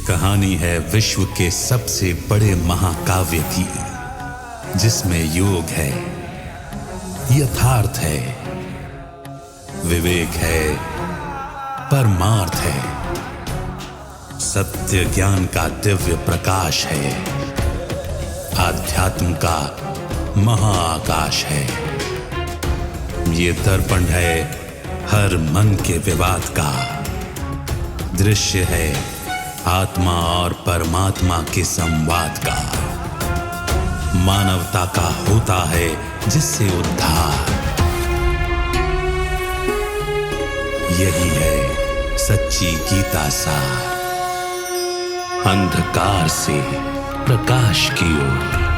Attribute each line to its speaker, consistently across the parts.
Speaker 1: कहानी है विश्व के सबसे बड़े महाकाव्य की, जिसमें योग है, यथार्थ है, विवेक है, परमार्थ है, सत्य ज्ञान का दिव्य प्रकाश है, आध्यात्म का महाआकाश है। ये दर्पण है हर मन के विवाद का, दृश्य है आत्मा और परमात्मा के संवाद का, मानवता का होता है जिससे उद्धार। यही है सच्ची गीता सार, अंधकार से प्रकाश की ओर।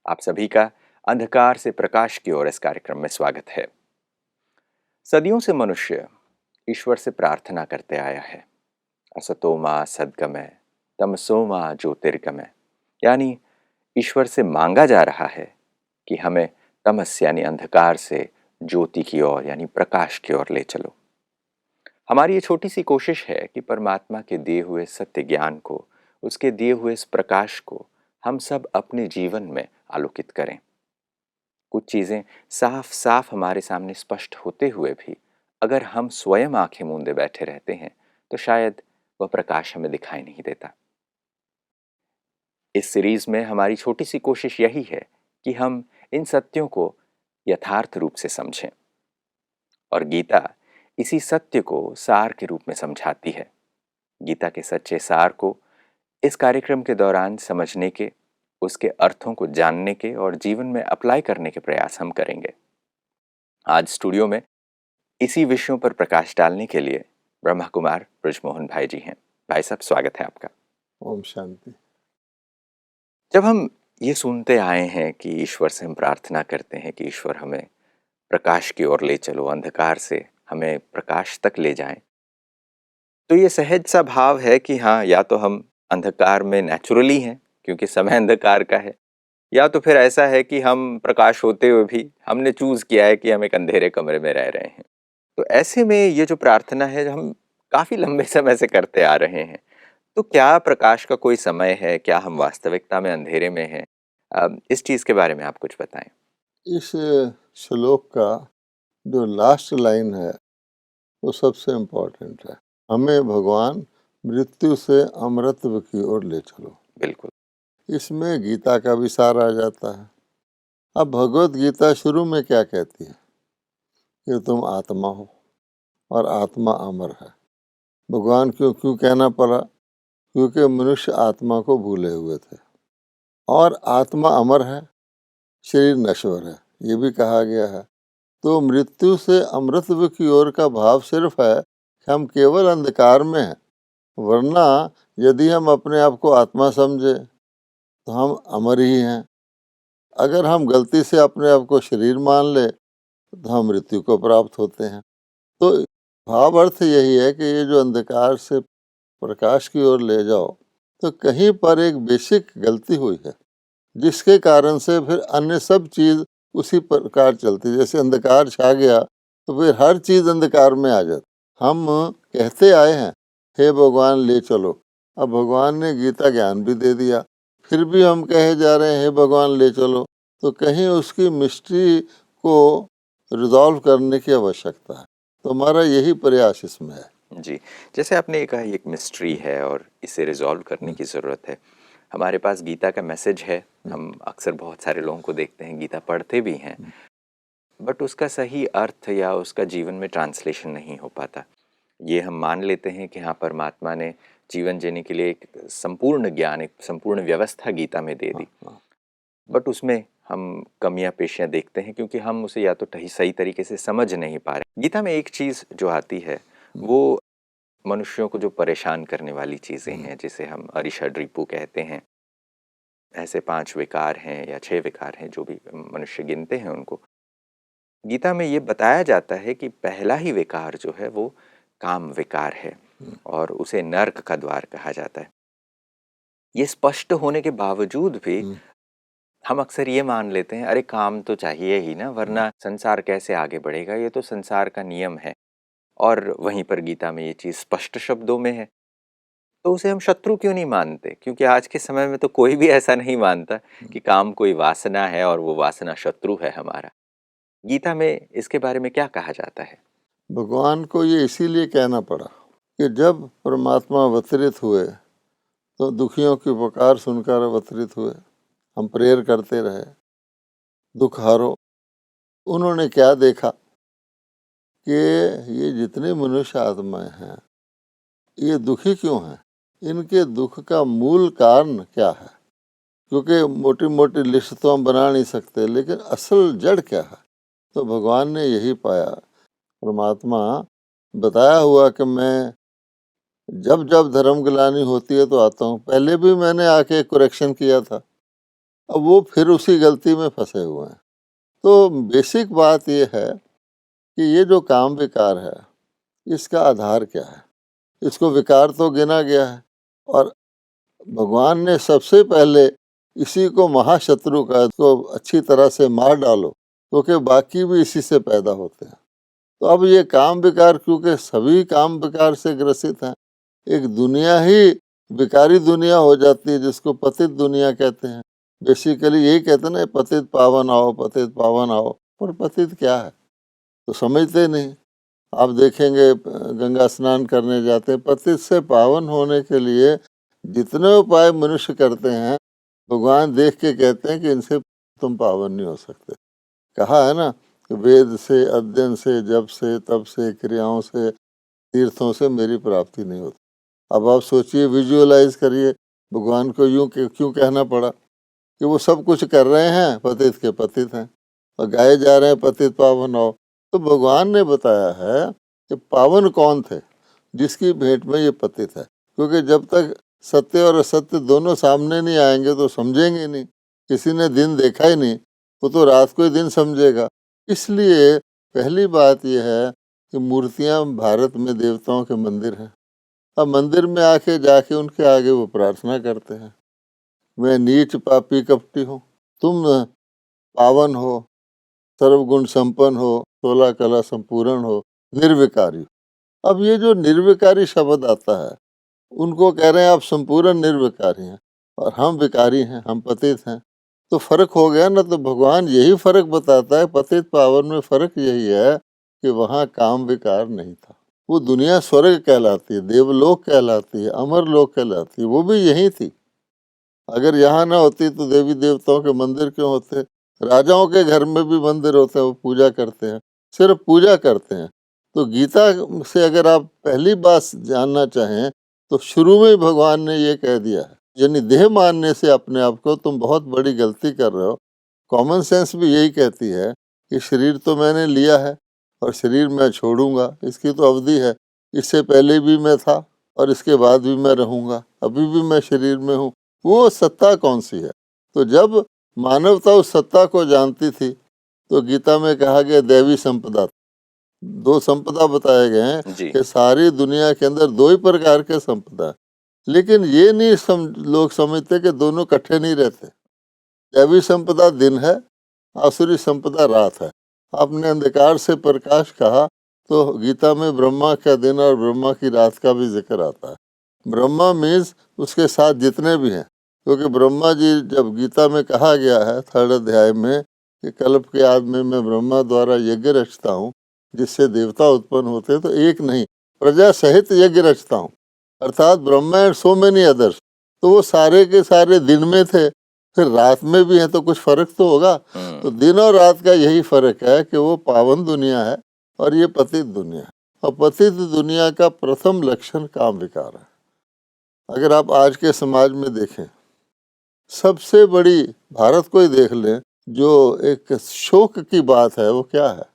Speaker 2: आप सभी का अंधकार से प्रकाश की ओर इस कार्यक्रम में स्वागत है। सदियों से मनुष्य ईश्वर से प्रार्थना करते आया है। असतो मा सद्गमय तमसो मा ज्योतिर्गमय, यानी ईश्वर से मांगा जा रहा है कि हमें तमस यानी अंधकार से ज्योति की ओर यानी प्रकाश की ओर ले चलो। हमारी ये छोटी सी कोशिश है कि परमात्मा के दिए हुए सत्य ज्ञान को, उसके दिए हुए इस प्रकाश को हम सब अपने जीवन में आलोकित करें। कुछ चीजें साफ साफ हमारे सामने स्पष्ट होते हुए भी अगर हम स्वयं आंखें मूंदे बैठे रहते हैं तो शायद वह प्रकाश हमें दिखाई नहीं देता। इस सीरीज में हमारी छोटी सी कोशिश यही है कि हम इन सत्यों को यथार्थ रूप से समझें, और गीता इसी सत्य को सार के रूप में समझाती है। गीता के सच्चे सार को इस कार्यक्रम के दौरान समझने के, उसके अर्थों को जानने के और जीवन में अप्लाई करने के प्रयास हम करेंगे। आज स्टूडियो में इसी विषयों पर प्रकाश डालने के लिए ब्रह्मा कुमार ब्रजमोहन भाई जी हैं। भाई साहब, स्वागत है आपका।
Speaker 3: ओम शांति।
Speaker 2: जब हम ये सुनते आए हैं कि ईश्वर से हम प्रार्थना करते हैं कि ईश्वर हमें प्रकाश की ओर ले चलो, अंधकार से हमें प्रकाश तक ले जाएं, तो ये सहज सा भाव है कि हाँ, या तो हम अंधकार में नेचुरली हैं क्योंकि समय अंधकार का है, या तो फिर ऐसा है कि हम प्रकाश होते हुए भी हमने चूज किया है कि हम एक अंधेरे कमरे में रह रहे हैं। तो ऐसे में ये जो प्रार्थना है हम काफी लंबे समय से करते आ रहे हैं, तो क्या प्रकाश का कोई समय है? क्या हम वास्तविकता में अंधेरे में हैं? इस चीज के बारे में आप कुछ बताएं।
Speaker 3: इस श्लोक का जो लास्ट लाइन है वो सबसे इम्पोर्टेंट है। हमें भगवान मृत्यु से अमरत्व की ओर ले चलो।
Speaker 2: बिल्कुल।
Speaker 3: इसमें गीता का भी सार आ जाता है। अब भगवत गीता शुरू में क्या कहती है कि तुम आत्मा हो और आत्मा अमर है। भगवान क्यों कहना पड़ा? क्योंकि मनुष्य आत्मा को भूले हुए थे, और आत्मा अमर है, शरीर नश्वर है, ये भी कहा गया है। तो मृत्यु से अमृतत्व की ओर का भाव सिर्फ है कि हम केवल अंधकार में हैं, वरना यदि हम अपने आप को आत्मा समझे तो हम अमर ही हैं। अगर हम गलती से अपने आप को शरीर मान ले तो हम मृत्यु को प्राप्त होते हैं। तो भाव अर्थ यही है कि ये जो अंधकार से प्रकाश की ओर ले जाओ, तो कहीं पर एक बेसिक गलती हुई है जिसके कारण से फिर अन्य सब चीज उसी प्रकार चलती। जैसे अंधकार छा गया तो फिर हर चीज अंधकार में आ जाती। हम कहते आए हैं हे भगवान ले चलो, अब भगवान ने गीता ज्ञान भी दे दिया, फिर भी हम कहे जा रहे हैं हे भगवान ले चलो, तो कहीं उसकी मिस्ट्री को रिजॉल्व करने की आवश्यकता है। तो हमारा यही प्रयास इसमें है।
Speaker 2: जी, जैसे आपने ये कहा एक मिस्ट्री है और इसे रिजॉल्व करने की ज़रूरत है। हमारे पास गीता का मैसेज है, हम अक्सर बहुत सारे लोगों को देखते हैं गीता पढ़ते भी हैं, बट उसका सही अर्थ या उसका जीवन में ट्रांसलेशन नहीं हो पाता। ये हम मान लेते हैं कि हाँ, परमात्मा ने जीवन जीने के लिए एक संपूर्ण ज्ञान, एक संपूर्ण व्यवस्था गीता में दे दी, बट उसमें हम कमियां पेशियां देखते हैं क्योंकि हम उसे या तो सही तरीके से समझ नहीं पा रहे। गीता में एक चीज़ जो आती है वो मनुष्यों को जो परेशान करने वाली चीज़ें हैं, जिसे हम अरिषड रिपु कहते हैं। ऐसे 5 विकार हैं या 6 विकार हैं, जो भी मनुष्य गिनते हैं उनको। गीता में ये बताया जाता है कि पहला ही विकार जो है वो काम विकार है और उसे नर्क का द्वार कहा जाता है। ये स्पष्ट होने के बावजूद भी हम अक्सर ये मान लेते हैं, अरे काम तो चाहिए ही ना, वरना संसार कैसे आगे बढ़ेगा, ये तो संसार का नियम है। और वहीं पर गीता में ये चीज़ स्पष्ट शब्दों में है, तो उसे हम शत्रु क्यों नहीं मानते? क्योंकि आज के समय में तो कोई भी ऐसा नहीं मानता कि काम कोई वासना है और वो वासना शत्रु है हमारा। गीता में इसके बारे में क्या कहा जाता है?
Speaker 3: भगवान को ये इसीलिए कहना पड़ा कि जब परमात्मा अवतरित हुए तो दुखियों की पुकार सुनकर अवतरित हुए, हम प्रेयर करते रहे, दुख हारो। उन्होंने क्या देखा कि ये जितने मनुष्य आत्माएं हैं ये दुखी क्यों हैं, इनके दुख का मूल कारण क्या है। क्योंकि मोटी मोटी लिस्ट तो हम बना नहीं सकते, लेकिन असल जड़ क्या है। तो भगवान ने यही पाया, परमात्मा बताया हुआ कि मैं जब जब धर्म ग्लानि होती है तो आता हूँ। पहले भी मैंने आके करेक्शन किया था, अब वो फिर उसी गलती में फंसे हुए हैं। तो बेसिक बात ये है कि ये जो काम विकार है इसका आधार क्या है। इसको विकार तो गिना गया है और भगवान ने सबसे पहले इसी को महाशत्रु का, इसको अच्छी तरह से मार डालो, क्योंकि बाकी भी इसी से पैदा होते हैं। तो अब ये काम विकार, क्योंकि सभी काम विकार से ग्रसित हैं, एक दुनिया ही विकारी दुनिया हो जाती है जिसको पतित दुनिया कहते हैं। बेसिकली यही कहते हैं ना, पतित पावन आओ, पतित पावन आओ। पर पतित क्या है तो समझते नहीं। आप देखेंगे गंगा स्नान करने जाते हैं, पतित से पावन होने के लिए जितने उपाय मनुष्य करते हैं, भगवान देख के कहते हैं कि इनसे तुम पावन नहीं हो सकते। कहा है ना कि वेद से, अध्ययन से, जप से, तप से, क्रियाओं से, तीर्थों से मेरी प्राप्ति नहीं होती। अब आप सोचिए, विजुअलाइज करिए, भगवान को यूं क्यों कहना पड़ा कि वो सब कुछ कर रहे हैं, पतित के पतित हैं, और गाए जा रहे हैं पतित पावन हो। तो भगवान ने बताया है कि पावन कौन थे, जिसकी भेंट में ये पतित है। क्योंकि जब तक सत्य और असत्य दोनों सामने नहीं आएंगे तो समझेंगे नहीं। किसी ने दिन देखा ही नहीं, वो तो रात को ही दिन समझेगा। इसलिए पहली बात यह है कि मूर्तियां भारत में देवताओं के मंदिर हैं। अब मंदिर में आके जाके उनके आगे वो प्रार्थना करते हैं, मैं नीच पापी कपटी हूँ, तुम पावन हो, सर्वगुण संपन्न हो, 16 कला संपूर्ण हो, निर्विकारी। अब ये जो निर्विकारी शब्द आता है, उनको कह रहे हैं आप संपूर्ण निर्विकारी हैं और हम विकारी हैं, हम पतित हैं। तो फर्क हो गया ना। तो भगवान यही फर्क बताता है, पतित पावन में फर्क यही है कि वहाँ काम विकार नहीं था। वो दुनिया स्वर्ग कहलाती है, देवलोक कहलाती है, अमरलोक कहलाती है, वो भी यही थी। अगर यहाँ ना होती तो देवी देवताओं के मंदिर क्यों होते। राजाओं के घर में भी मंदिर होते हैं, वो पूजा करते हैं, सिर्फ पूजा करते हैं। तो गीता से अगर आप पहली बात जानना चाहें तो शुरू में ही भगवान ने ये कह दिया है, यानी देह मानने से अपने आप को तुम बहुत बड़ी गलती कर रहे हो। कॉमन सेंस भी यही कहती है कि शरीर तो मैंने लिया है और शरीर मैं छोड़ूंगा, इसकी तो अवधि है। इससे पहले भी मैं था और इसके बाद भी मैं रहूंगा, अभी भी मैं शरीर में हूँ। वो सत्ता कौन सी है। तो जब मानवता उस सत्ता को जानती थी तो गीता में कहा गया दैवी संपदा, 2 संपदा बताए गए हैं कि सारी दुनिया के अंदर 2 ही प्रकार के संपदा है। लेकिन ये नहीं लोग समझते कि दोनों इकट्ठे नहीं रहते। दैवी संपदा दिन है, आसुरी संपदा रात है। आपने अंधकार से प्रकाश कहा तो गीता में ब्रह्मा का दिन और ब्रह्मा की रात का भी जिक्र आता है। ब्रह्मा मीन्स उसके साथ जितने भी हैं, क्योंकि ब्रह्मा जी जब गीता में कहा गया है 3rd अध्याय में कि कल्प के आदि में मैं ब्रह्मा द्वारा यज्ञ रचता हूँ जिससे देवता उत्पन्न होते हैं, तो एक नहीं प्रजा सहित यज्ञ रचता हूँ, अर्थात Brahma and so many others. तो वो सारे के सारे दिन में थे, फिर रात में भी है, तो कुछ फर्क तो होगा। तो दिन और रात का यही फर्क है कि वो पावन दुनिया है और ये पतित दुनिया है। और पतित दुनिया का प्रथम लक्षण काम विकार है। अगर आप आज के समाज में देखें, सबसे बड़ी भारत को ही देख लें, जो एक शोक की बात है वो क्या है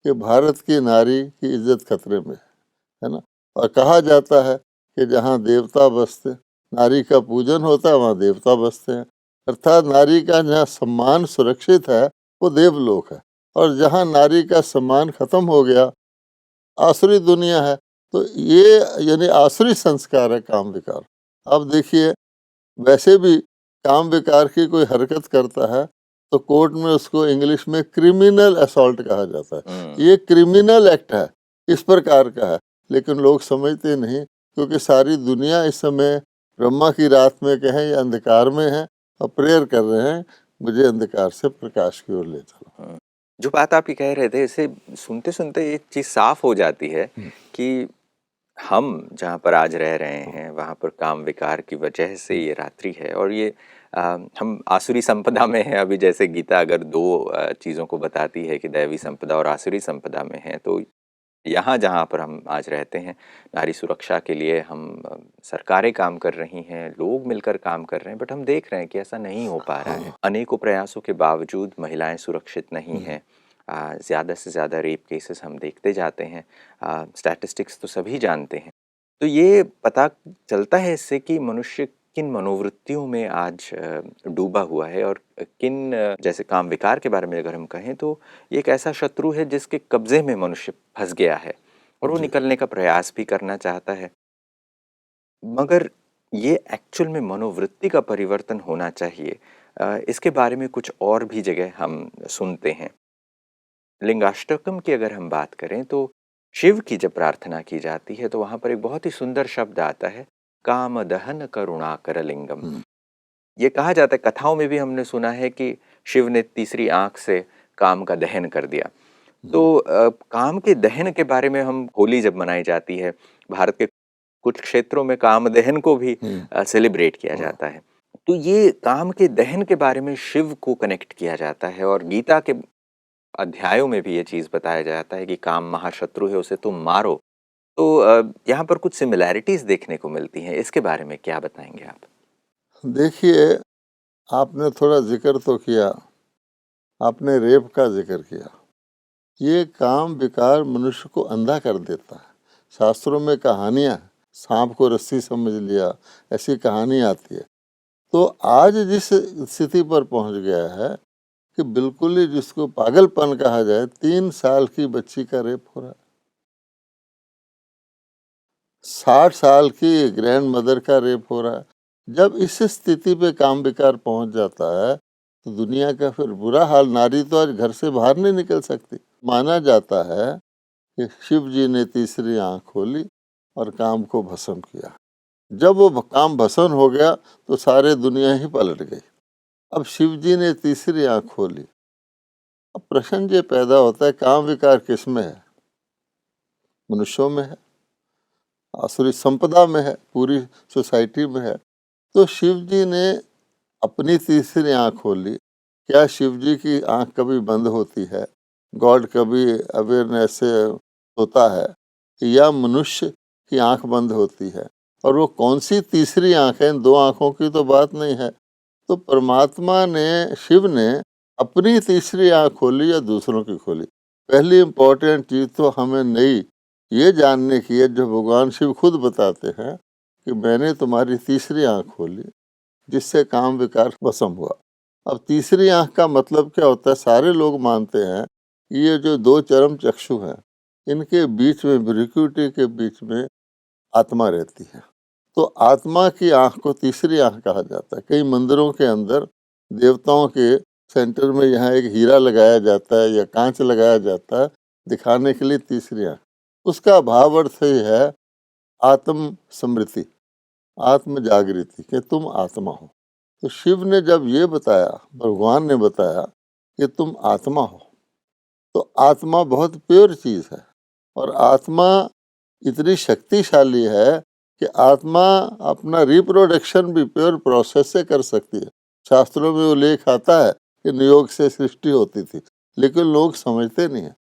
Speaker 3: कि भारत की नारी की इज्जत खतरे में है ना। और कहा जाता है कि जहाँ देवता बसते, नारी का पूजन होता है, वहाँ देवता बसते हैं। अर्थात नारी का जहाँ सम्मान सुरक्षित है वो देवलोक है, और जहाँ नारी का सम्मान खत्म हो गया आसुरी दुनिया है। तो ये यानी आसुरी संस्कार है काम विकार। अब देखिए वैसे भी काम विकार की कोई हरकत करता है तो कोर्ट में उसको इंग्लिश में क्रिमिनल असॉल्ट कहा जाता है। ये क्रिमिनल एक्ट है, इस प्रकार का है, लेकिन लोग समझते नहीं, क्योंकि सारी दुनिया इस समय ब्रह्मा की रात में कहें या अंधकार में है और प्रेयर कर रहे हैं, मुझे अंधकार से प्रकाश की ओर ले चलो।
Speaker 2: जो बात आप ये कह रहे थे, इसे सुनते सुनते ये चीज़ साफ हो जाती है कि हम जहाँ पर आज रह रहे हैं वहाँ पर काम विकार की वजह से ये रात्रि है, और ये हम आसुरी संपदा में हैं। अभी जैसे गीता अगर दो चीज़ों को बताती है कि दैवी संपदा और आसुरी संपदा में है, तो यहाँ जहाँ पर हम आज रहते हैं, नारी सुरक्षा के लिए हम सरकारें काम कर रही हैं, लोग मिलकर काम कर रहे हैं, बट हम देख रहे हैं कि ऐसा नहीं हो पा रहा है। अनेकों प्रयासों के बावजूद महिलाएं सुरक्षित नहीं हैं। ज़्यादा से ज़्यादा रेप केसेस हम देखते जाते हैं। स्टैटिस्टिक्स तो सभी जानते हैं। तो ये पता चलता है इससे कि मनुष्य किन मनोवृत्तियों में आज डूबा हुआ है, और किन जैसे काम विकार के बारे में अगर हम कहें तो ये एक ऐसा शत्रु है जिसके कब्जे में मनुष्य फंस गया है और वो निकलने का प्रयास भी करना चाहता है। मगर ये एक्चुअल में मनोवृत्ति का परिवर्तन होना चाहिए। इसके बारे में कुछ और भी जगह हम सुनते हैं। लिंगाष्टकम की अगर हम बात करें तो शिव की जब प्रार्थना की जाती है तो वहाँ पर एक बहुत ही सुंदर शब्द आता है, काम दहन करुणाकर लिंगम। ये कहा जाता है, कथाओं में भी हमने सुना है कि शिव ने तीसरी आंख से काम का दहन कर दिया। तो काम के दहन के बारे में हम होली जब मनाई जाती है, भारत के कुछ क्षेत्रों में काम दहन को भी सेलिब्रेट किया जाता है। तो ये काम के दहन के बारे में शिव को कनेक्ट किया जाता है, और गीता के अध्यायों में भी ये चीज़ बताया जाता है कि काम महाशत्रु है, उसे तुम मारो। तो यहाँ पर कुछ सिमिलैरिटीज़ देखने को मिलती हैं। इसके बारे में क्या बताएंगे आप?
Speaker 3: देखिए, आपने थोड़ा जिक्र तो किया, आपने रेप का जिक्र किया। ये काम विकार मनुष्य को अंधा कर देता है। शास्त्रों में कहानियाँ, सांप को रस्सी समझ लिया, ऐसी कहानी आती है। तो आज जिस स्थिति पर पहुंच गया है कि बिल्कुल ही जिसको पागलपन कहा जाए, 3 साल की बच्ची का रेप हो रहा है, 60 साल की ग्रैंड मदर का रेप हो रहा है। जब इस स्थिति पे काम विकार पहुंच जाता है तो दुनिया का फिर बुरा हाल। नारी तो आज घर से बाहर नहीं निकल सकती। माना जाता है कि शिव जी ने तीसरी आंख खोली और काम को भस्म किया। जब वो काम भस्म हो गया तो सारे दुनिया ही पलट गई। अब शिव जी ने तीसरी आंख खोली। अब प्रश्न ये पैदा होता है, काम विकार किस में है? मनुष्यों में है, आसुरी संपदा में है, पूरी सोसाइटी में है। तो शिव जी ने अपनी तीसरी आंख खोली। क्या शिव जी की आंख कभी बंद होती है? गॉड कभी अवेयरनेस से होता है, या मनुष्य की आंख बंद होती है? और वो कौन सी तीसरी आंख है? इन दो आंखों की तो बात नहीं है। तो परमात्मा ने, शिव ने अपनी तीसरी आंख खोली या दूसरों की खोली? पहली इम्पोर्टेंट चीज तो हमें नहीं ये जानने की है, जो भगवान शिव खुद बताते हैं कि मैंने तुम्हारी तीसरी आंख खोली जिससे काम विकार भस्म हुआ। अब तीसरी आंख का मतलब क्या होता है? सारे लोग मानते हैं ये जो दो चरम चक्षु हैं, इनके बीच में, भ्रुकुटी के बीच में आत्मा रहती है। तो आत्मा की आंख को तीसरी आंख कहा जाता है। कई मंदिरों के अंदर देवताओं के सेंटर में यहाँ एक हीरा लगाया जाता है या कांच लगाया जाता है, दिखाने के लिए तीसरी आंख। उसका भाव अर्थ ही है आत्म स्मृति, आत्म जागृति, कि तुम आत्मा हो। तो शिव ने जब ये बताया, भगवान ने बताया कि तुम आत्मा हो, तो आत्मा बहुत प्योर चीज है, और आत्मा इतनी शक्तिशाली है कि आत्मा अपना रिप्रोडक्शन भी प्योर प्रोसेस से कर सकती है। शास्त्रों में वो लेख आता है कि नियोग से सृष्टि होती थी, लेकिन लोग समझते नहीं है।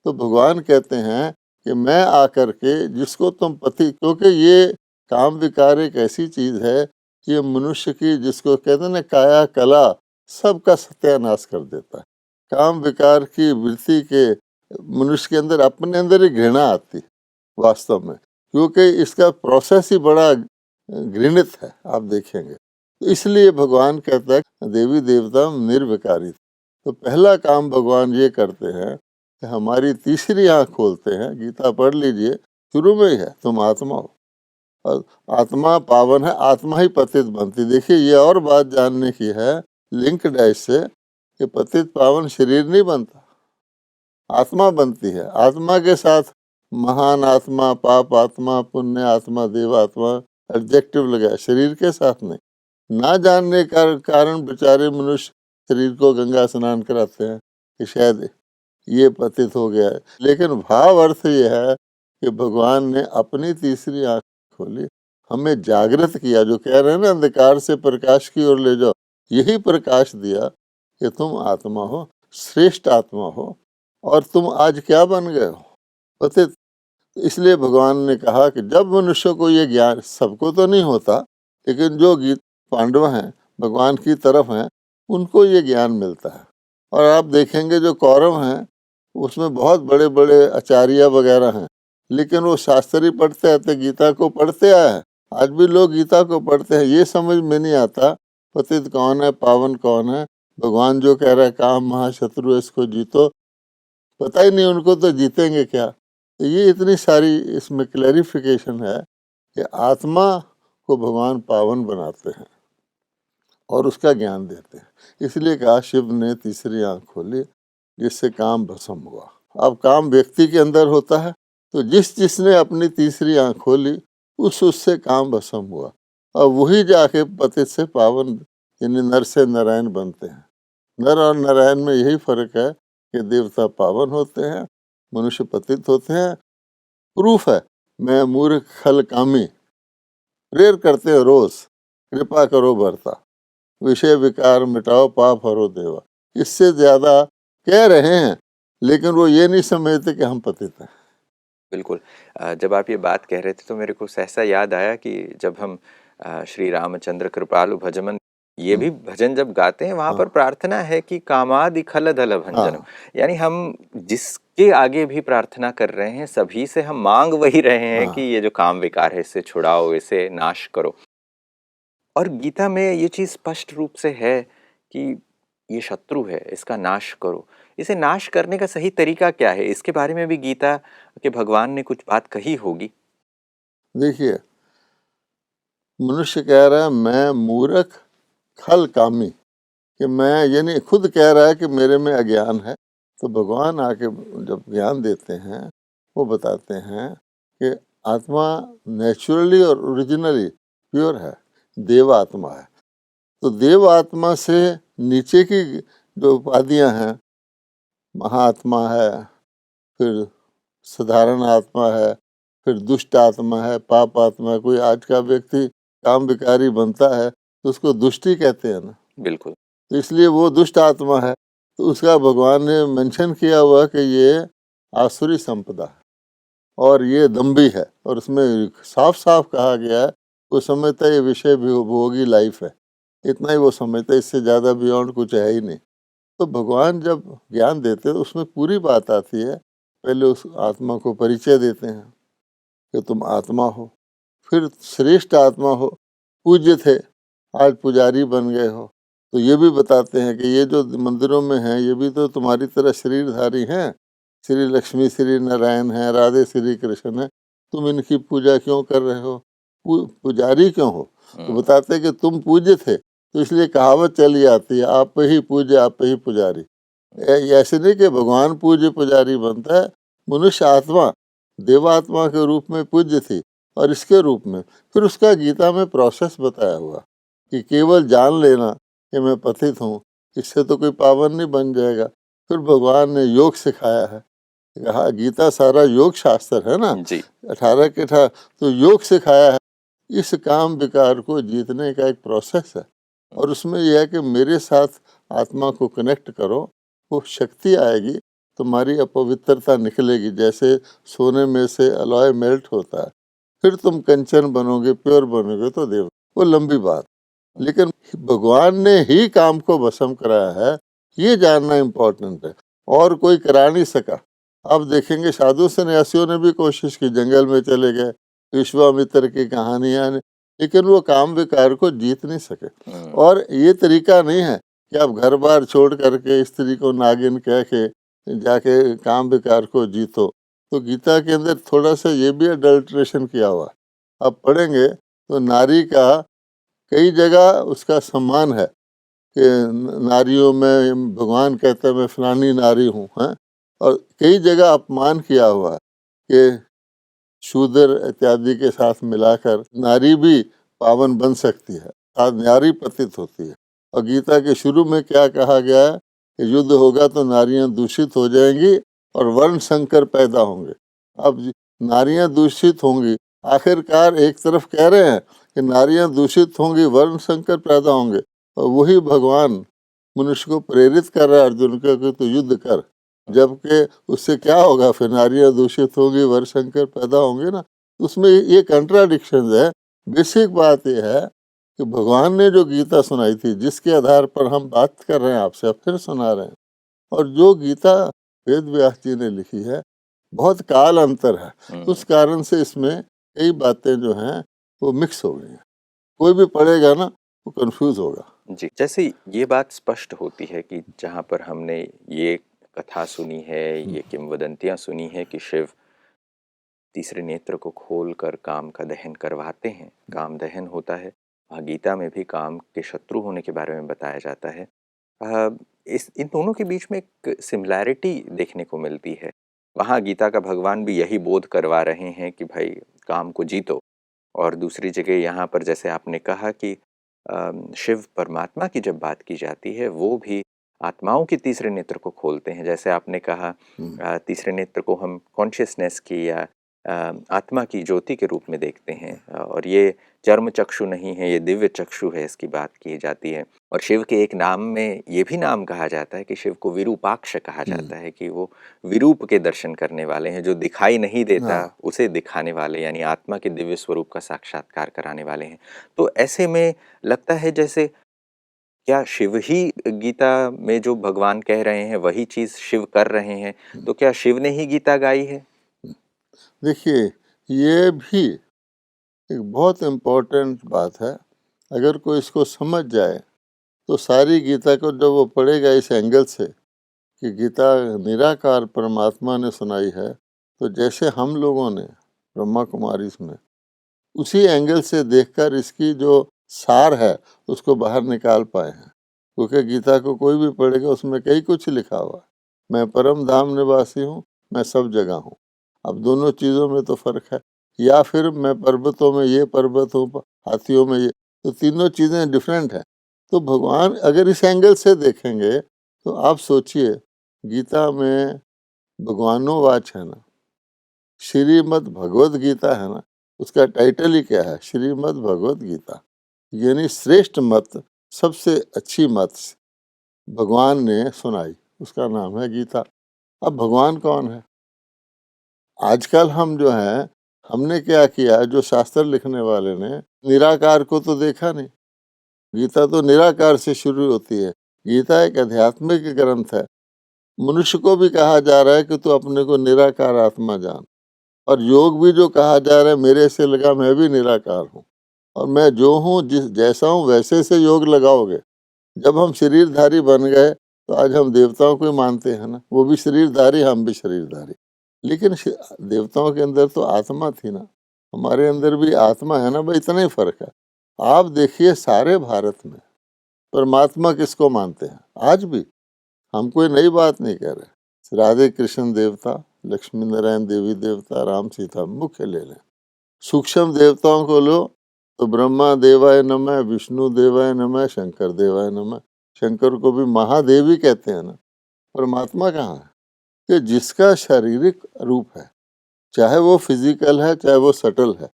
Speaker 3: तो भगवान कहते हैं कि मैं आकर के जिसको तुम पति, क्योंकि ये काम विकार एक ऐसी चीज है कि ये मनुष्य की, जिसको कहते हैं ना, काया कला, सबका सत्यानाश कर देता है। काम विकार की वृत्ति के मनुष्य के अंदर, अपने अंदर ही घृणा आती वास्तव में, क्योंकि इसका प्रोसेस ही बड़ा घृणित है, आप देखेंगे। तो इसलिए भगवान कहता है देवी देवता निर्विकारी। तो पहला काम भगवान ये करते हैं कि हमारी तीसरी आंख खोलते हैं। गीता पढ़ लीजिए, शुरू में ही है, तुम आत्मा हो। और आत्मा पावन है, आत्मा ही पतित बनती। देखिए ये और बात जानने की है लिंक्ड है इससे कि पतित पावन शरीर नहीं बनता, आत्मा बनती है। आत्मा के साथ महान आत्मा, पाप आत्मा, पुण्य आत्मा, देव आत्मा एडजेक्टिव लगाया, शरीर के साथ नहीं। ना जानने का कारण बेचारे मनुष्य शरीर को गंगा स्नान कराते हैं कि शायद ये पतित हो गया है, लेकिन भाव अर्थ ये है कि भगवान ने अपनी तीसरी आंख खोली, हमें जागृत किया। जो कह रहे हैं ना अंधकार से प्रकाश की ओर ले जाओ, यही प्रकाश दिया कि तुम आत्मा हो, श्रेष्ठ आत्मा हो, और तुम आज क्या बन गए हो, पतित। इसलिए भगवान ने कहा कि जब मनुष्य को ये ज्ञान, सबको तो नहीं होता, लेकिन जो गीत पांडव हैं भगवान की तरफ हैं उनको ये ज्ञान मिलता है। और आप देखेंगे जो कौरव हैं उसमें बहुत बड़े बड़े आचार्य वगैरह हैं, लेकिन वो शास्त्र ही पढ़ते आते, गीता को पढ़ते आए हैं। आज भी लोग गीता को पढ़ते हैं, ये समझ में नहीं आता पतित कौन है, पावन कौन है। भगवान जो कह रहा है काम महाशत्रु है, इसको जीतो, पता ही नहीं उनको तो जीतेंगे क्या। तो ये इतनी सारी इसमें क्लैरिफिकेशन है कि आत्मा को भगवान पावन बनाते हैं और उसका ज्ञान देते हैं। इसलिए कहा शिव ने तीसरी आंख खोली जिससे काम भस्म हुआ। अब काम व्यक्ति के अंदर होता है, तो जिसने अपनी तीसरी आंख खोली उससे काम भस्म हुआ, और वही जाके पतित से पावन यानी नर से नारायण बनते हैं। नर और नारायण में यही फर्क है कि देवता पावन होते हैं, मनुष्य पतित होते हैं। प्रूफ है, मैं मूर्ख खल कामी, प्रेयर करते हैं रोज, कृपा करो भरता, विषय विकार मिटाओ, पाप हरो देवा। इससे ज्यादा कह रहे हैं, लेकिन वो ये नहीं समझते कि हम पतित हैं।
Speaker 2: बिल्कुल। जब आप ये बात कह रहे थे तो मेरे को सहसा याद आया कि जब हम श्री रामचंद्र कृपालु भजमन ये भी भजन जब गाते हैं, वहां पर प्रार्थना है कि कामादि खल दल भंजनम, यानी हम जिसके आगे भी प्रार्थना कर रहे हैं सभी से हम मांग वही रहे हैं कि ये जो काम विकार है इससे छुड़ाओ, इसे नाश करो। और गीता में ये चीज स्पष्ट रूप से है कि ये शत्रु है, इसका नाश करो। इसे नाश करने का सही तरीका क्या है, इसके बारे में भी गीता के भगवान ने कुछ बात कही होगी।
Speaker 3: देखिए मनुष्य कह रहा है मैं मूर्ख खल कामी, कि मैं यानी खुद कह रहा है कि मेरे में अज्ञान है। तो भगवान आके जब ज्ञान देते हैं वो बताते हैं कि आत्मा नेचुरली और ओरिजिनली प्योर है, देव आत्मा है। तो देव आत्मा से नीचे की जो उपाधियां हैं, महाआत्मा है, फिर साधारण आत्मा है, फिर दुष्ट आत्मा है, पाप आत्मा है। कोई आज का व्यक्ति काम विकारी बनता है तो उसको दुष्टी कहते हैं ना,
Speaker 2: बिल्कुल।
Speaker 3: तो इसलिए वो दुष्ट आत्मा है। तो उसका भगवान ने मेंशन किया हुआ कि ये आसुरी संपदा है और ये दम्भी है, और उसमें साफ साफ कहा गया है वो समझता है ये विषय भोगी लाइफ है, इतना ही वो समझता है, इससे ज़्यादा बियॉन्ड कुछ है ही नहीं। तो भगवान जब ज्ञान देते हैं तो उसमें पूरी बात आती है। पहले उस आत्मा को परिचय देते हैं कि तुम आत्मा हो, फिर श्रेष्ठ आत्मा हो, पूज्य थे, आज पुजारी बन गए हो। तो ये भी बताते हैं कि ये जो मंदिरों में हैं ये भी तो तुम्हारी तरह शरीरधारी हैं, श्री लक्ष्मी श्री नारायण हैं, राधे श्री कृष्ण है, तुम इनकी पूजा क्यों कर रहे हो, पुजारी क्यों हो। तो बताते हैं कि तुम पूज्य थे, तो इसलिए कहावत चली आती है आप ही पूज्य आप ही पुजारी। ऐसे नहीं कि भगवान पूज्य पुजारी बनता है, मनुष्य आत्मा देवात्मा के रूप में पूज्य थी, और इसके रूप में फिर उसका गीता में प्रोसेस बताया हुआ कि केवल जान लेना कि मैं पतित हूँ, इससे तो कोई पावन नहीं बन जाएगा। फिर भगवान ने योग सिखाया है, कहा गीता सारा योग शास्त्र है ना
Speaker 2: जी।
Speaker 3: 18 के 18, तो योग सिखाया है। इस काम विकार को जीतने का एक प्रोसेस है, और उसमें यह है कि मेरे साथ आत्मा को कनेक्ट करो, वो शक्ति आएगी, तुम्हारी अपवित्रता निकलेगी। जैसे सोने में से अलॉय मेल्ट होता है, फिर तुम कंचन बनोगे, प्योर बनोगे तो देव। वो लंबी बात, लेकिन भगवान ने ही काम को भस्म कराया है, ये जानना इम्पोर्टेंट है, और कोई करा नहीं सका। अब देखेंगे साधु सन्यासियों ने भी कोशिश की, जंगल में चले गए, विश्वामित्र की कहानियां, लेकिन वो काम विकार को जीत नहीं सके। और ये तरीका नहीं है कि आप घर बार छोड़ करके स्त्री को नागिन कह के जाके काम विकार को जीतो। तो गीता के अंदर थोड़ा सा ये भी अडल्ट्रेशन किया हुआ आप पढ़ेंगे तो नारी का कई जगह उसका सम्मान है कि नारियों में भगवान कहते हैं मैं फलानी नारी हूँ, हैं, और कई जगह अपमान किया हुआ है कि शूद्र इत्यादि के साथ मिलाकर नारी भी पावन बन सकती है, नारी पतित होती है। और गीता के शुरू में क्या कहा गया है कि युद्ध होगा तो नारियां दूषित हो जाएंगी और वर्ण संकर पैदा होंगे। अब नारियां दूषित होंगी, आखिरकार एक तरफ कह रहे हैं कि नारियां दूषित होंगी, वर्ण संकर पैदा होंगे, और वही भगवान मनुष्य को प्रेरित कर रहा है अर्जुन को कि तू युद्ध कर, जबकि उससे क्या होगा, फिर नारियां दूषित होंगी, वर्ण संकर पैदा होंगे ना। उसमें ये कंट्राडिक्शन है। बेसिक बात यह है कि भगवान ने जो गीता सुनाई थी, जिसके आधार पर हम बात कर रहे हैं आपसे, फिर सुना रहे हैं, और जो गीता वेद व्यास जी ने लिखी है बहुत काल अंतर है। उस कारण से इसमें कई बातें जो हैं वो मिक्स हो गई हैं। कोई भी पढ़ेगा ना वो कंफ्यूज होगा।
Speaker 2: जी, जैसे ये बात स्पष्ट होती है कि जहाँ पर हमने ये कथा सुनी है, ये किंवदंतियाँ सुनी है कि शिव तीसरे नेत्र को खोलकर काम का दहन करवाते हैं, काम दहन होता है। वहाँ गीता में भी काम के शत्रु होने के बारे में बताया जाता है। इन दोनों के बीच में एक सिमिलैरिटी देखने को मिलती है। वहाँ गीता का भगवान भी यही बोध करवा रहे हैं कि भाई काम को जीतो, और दूसरी जगह यहाँ पर जैसे आपने कहा कि शिव परमात्मा की जब बात की जाती है वो भी आत्माओं के तीसरे नेत्र को खोलते हैं। जैसे आपने कहा तीसरे नेत्र को हम कॉन्शियसनेस की या आत्मा की ज्योति के रूप में देखते हैं, और ये चर्म चक्षु नहीं है, ये दिव्य चक्षु है, इसकी बात की जाती है। और शिव के एक नाम में ये भी नाम कहा जाता है कि शिव को विरूपाक्ष कहा जाता है, कि वो विरूप के दर्शन करने वाले हैं, जो दिखाई नहीं देता उसे दिखाने वाले, यानी आत्मा के दिव्य स्वरूप का साक्षात्कार कराने वाले हैं। तो ऐसे में लगता है जैसे क्या शिव ही गीता में जो भगवान कह रहे हैं वही चीज शिव कर रहे हैं, तो क्या शिव ने ही गीता गाई है?
Speaker 3: देखिए, ये भी एक बहुत इम्पोर्टेंट बात है। अगर कोई इसको समझ जाए तो सारी गीता को जब वो पढ़ेगा इस एंगल से कि गीता निराकार परमात्मा ने सुनाई है, तो जैसे हम लोगों ने ब्रह्मा कुमारी में उसी एंगल से देखकर इसकी जो सार है उसको बाहर निकाल पाए हैं। क्योंकि गीता को कोई भी पढ़ेगा उसमें कई कुछ लिखा हुआ है। मैं परम धाम निवासी हूँ, मैं सब जगह हूँ। अब दोनों चीज़ों में तो फर्क है। या फिर मैं पर्वतों में ये पर्वत हूँ, हाथियों में ये, तो तीनों चीज़ें डिफरेंट हैं। तो भगवान अगर इस एंगल से देखेंगे तो आप सोचिए, गीता में भगवानों वाच है ना, श्रीमद् भगवद गीता है ना, उसका टाइटल ही क्या है, श्रीमद् भगवद गीता, यानी श्रेष्ठ मत, सबसे अच्छी मत भगवान ने सुनाई, उसका नाम है गीता। अब भगवान कौन है? आजकल हम जो हैं, हमने क्या किया, जो शास्त्र लिखने वाले ने निराकार को तो देखा नहीं। गीता तो निराकार से शुरू होती है। गीता एक आध्यात्मिक ग्रंथ है। मनुष्य को भी कहा जा रहा है कि तू अपने को निराकार आत्मा जान, और योग भी जो कहा जा रहा है, मेरे से लगा मैं भी निराकार हूँ, और मैं जो हूँ जिस जैसा हूँ वैसे से योग लगाओगे। जब हम शरीरधारी बन गए तो आज हम देवताओं को ही मानते हैं ना, वो भी शरीरधारी, हम भी शरीरधारी। लेकिन देवताओं के अंदर तो आत्मा थी ना, हमारे अंदर भी आत्मा है ना भाई, इतना ही फर्क है। आप देखिए सारे भारत में परमात्मा किसको मानते हैं आज भी? हम कोई नई बात नहीं कह रहे। राधे कृष्ण देवता, लक्ष्मी नारायण देवी देवता, राम सीता मुख्य ले लें। सूक्ष्म देवताओं को लो तो ब्रह्मा देवाय नमः, विष्णु देवाय नमः, शंकर देवाय नमः। शंकर को भी महादेव ही कहते हैं ना। परमात्मा कहाँ है? कि जिसका शारीरिक रूप है, चाहे वो फिजिकल है चाहे वो सटल है,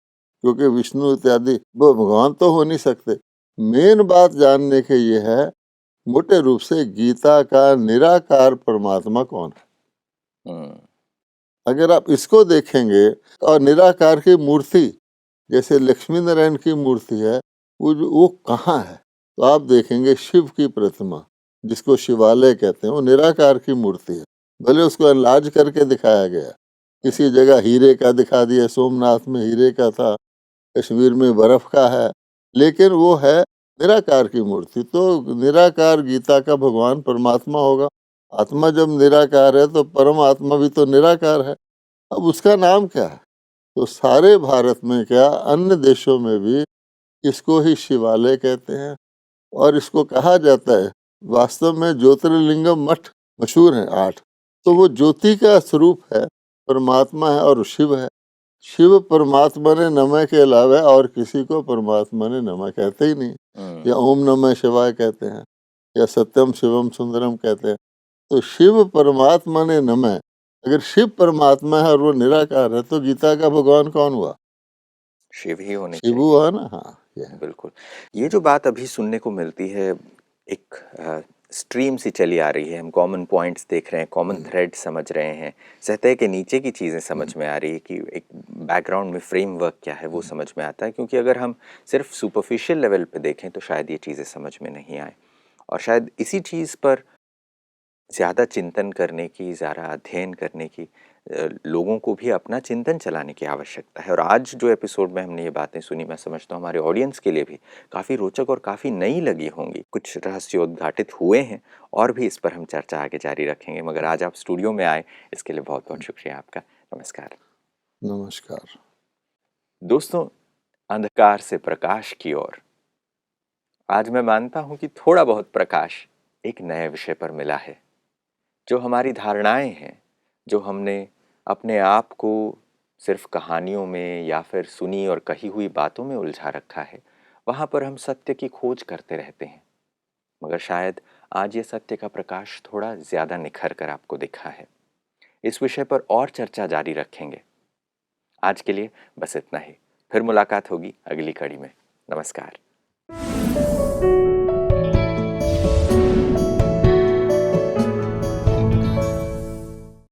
Speaker 3: क्योंकि विष्णु इत्यादि वो भगवान तो हो नहीं सकते। मेन बात जानने के ये है मोटे रूप से गीता का निराकार परमात्मा कौन है। अगर आप इसको देखेंगे, और निराकार की मूर्ति जैसे लक्ष्मी नारायण की मूर्ति है, वो कहाँ है? तो आप देखेंगे शिव की प्रतिमा, जिसको शिवालय कहते हैं, वो निराकार की मूर्ति है। भले उसको एनलार्ज करके दिखाया गया, किसी जगह हीरे का दिखा दिया, सोमनाथ में हीरे का था, कश्मीर में बर्फ का है, लेकिन वो है निराकार की मूर्ति। तो निराकार गीता का भगवान परमात्मा होगा। आत्मा जब निराकार है तो परम आत्मा भी तो निराकार है। अब उसका नाम क्या है? तो सारे भारत में क्या, अन्य देशों में भी इसको ही शिवालय कहते हैं। और इसको कहा जाता है, वास्तव में ज्योतिर्लिंगम मठ मशहूर हैं 8, तो वो ज्योति का स्वरूप है, परमात्मा है और शिव है। शिव परमात्मा ने नमः के अलावा और किसी को परमात्मा ने नमः कहते ही नहीं। या ओम नमः शिवाय कहते हैं, या सत्यम शिवम सुंदरम कहते हैं। तो शिव परमात्मा ने नमः, अगर शिव परमात्मा है और वो निराकार है, तो गीता का भगवान कौन हुआ?
Speaker 2: शिव ही होने
Speaker 3: शिव
Speaker 2: चाहिए।
Speaker 3: हुआ ना। हाँ, ये है।
Speaker 2: बिल्कुल। ये जो बात अभी सुनने को मिलती है, एक स्ट्रीम सी चली आ रही है, हम कॉमन पॉइंट्स देख रहे हैं, कॉमन थ्रेड समझ रहे हैं, सतह के नीचे की चीज़ें समझ में आ रही है कि एक बैकग्राउंड में फ्रेमवर्क क्या है वो समझ में आता है। क्योंकि अगर हम सिर्फ सुपरफिशियल लेवल पे देखें तो शायद ये चीज़ें समझ में नहीं आए, और शायद इसी चीज़ पर ज़्यादा चिंतन करने की, ज़्यादा अध्ययन करने की, लोगों को भी अपना चिंतन चलाने की आवश्यकता है। और आज जो एपिसोड में हमने ये बातें सुनी, मैं समझता हूँ हमारे ऑडियंस के लिए भी काफ़ी रोचक और काफ़ी नई लगी होंगी। कुछ रहस्योद्घाटित हुए हैं और भी इस पर हम चर्चा आगे जारी रखेंगे। मगर आज आप स्टूडियो में आए, इसके लिए बहुत बहुत शुक्रिया आपका। नमस्कार।
Speaker 3: नमस्कार।
Speaker 2: दोस्तों, अंधकार से प्रकाश की ओर आज मैं मानता हूँ कि थोड़ा बहुत प्रकाश एक नए विषय पर मिला है। जो हमारी धारणाएं हैं, जो हमने अपने आप को सिर्फ कहानियों में या फिर सुनी और कही हुई बातों में उलझा रखा है, वहाँ पर हम सत्य की खोज करते रहते हैं। मगर शायद आज ये सत्य का प्रकाश थोड़ा ज़्यादा निखर कर आपको दिखा है। इस विषय पर और चर्चा जारी रखेंगे। आज के लिए बस इतना ही। फिर मुलाकात होगी अगली कड़ी में। नमस्कार।